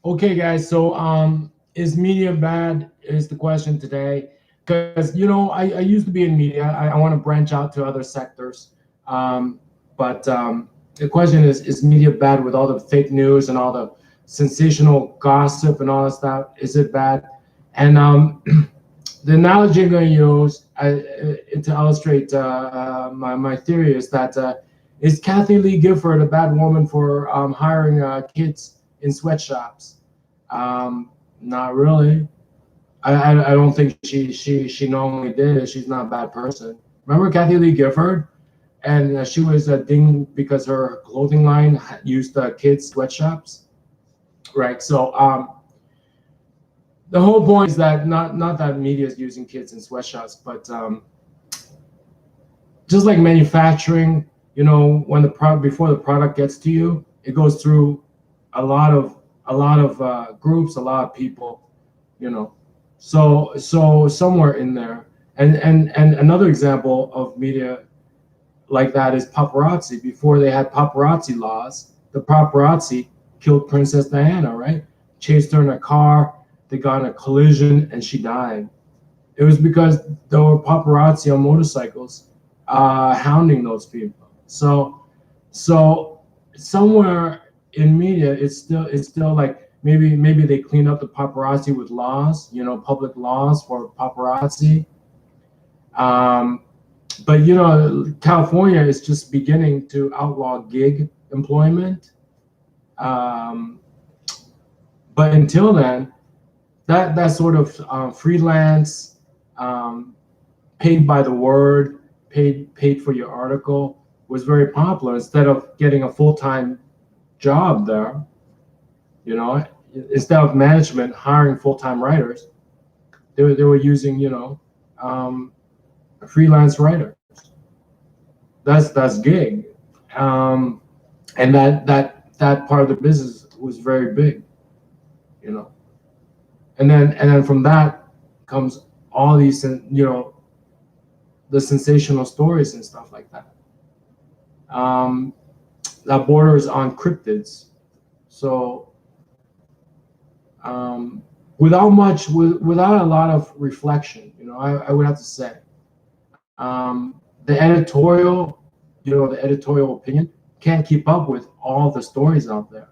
Okay, guys. So, is media bad? Is the question today? Because I used to be in media. I want to branch out to other sectors. Um, but the question is media bad with all the fake news and all the sensational gossip and all that stuff? Is it bad? And the analogy I'm going to use to illustrate my theory is that is Kathy Lee Gifford a bad woman for hiring kids in sweatshops? Not really. I don't think she normally did it. She's not a bad person. Remember Kathy Lee Gifford? And she was dinged because her clothing line used kids' sweatshops, right? So the whole point is that not that media is using kids in sweatshops, but just like manufacturing, when the product before the product gets to you, it goes through a lot of groups, a lot of people, you know. So somewhere in there, and another example of media like that is paparazzi. Before they had paparazzi laws, the paparazzi killed Princess Diana, right? Chased her in a car, they got in a collision, and she died. It was because there were paparazzi on motorcycles hounding those people. So somewhere in media, it's still like maybe they cleaned up the paparazzi with laws, public laws for paparazzi. Um, but California is just beginning to outlaw gig employment. Um, but until then, that sort of freelance, um, paid by the word, paid for your article was very popular. Instead of getting a full-time job there, instead of management hiring full-time writers, they were using um, freelance writers. That's gig, um, and that part of the business was very big, you know. And then from that comes all these the sensational stories and stuff like that. Um, that borders on cryptids. So um, without a lot of reflection, I would have to say, the editorial, the editorial opinion can't keep up with all the stories out there.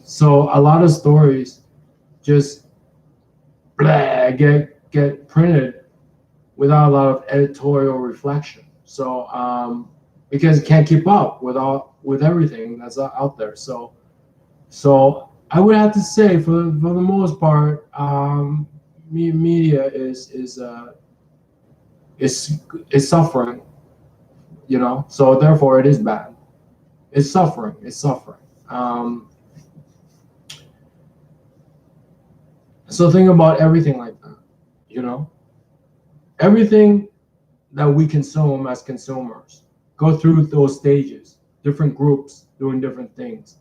So a lot of stories just get printed without a lot of editorial reflection. So because it can't keep up with everything that's out there. So I would have to say, for the most part, media is suffering. So therefore it is bad. It's suffering. It's suffering. So think about everything like that. You know, everything that we consume as consumers go through those stages, different groups doing different things.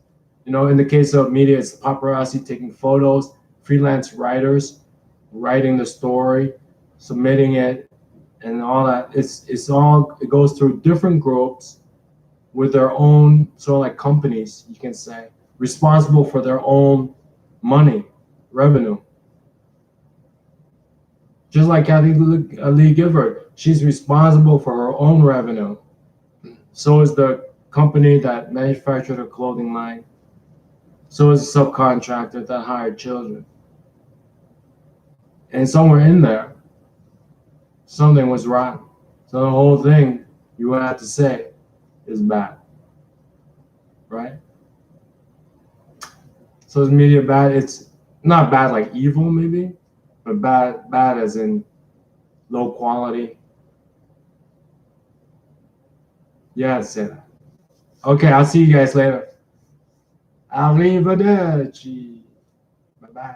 In the case of media, it's paparazzi taking photos, freelance writers writing the story, submitting it, and all that. It goes through different groups with their own sort of like companies, you can say, responsible for their own money, revenue. Just like Kathy Lee Gifford, she's responsible for her own revenue. So is the company that manufactured her clothing line. So is the subcontractor that hired children. And somewhere in there, something was rotten. So the whole thing, you would have to say, is bad. Right? So is media bad? It's not bad like evil, maybe, but bad as in low quality. Yeah, I'd say that. Okay, I'll see you guys later. Arrivederci. Bye-bye.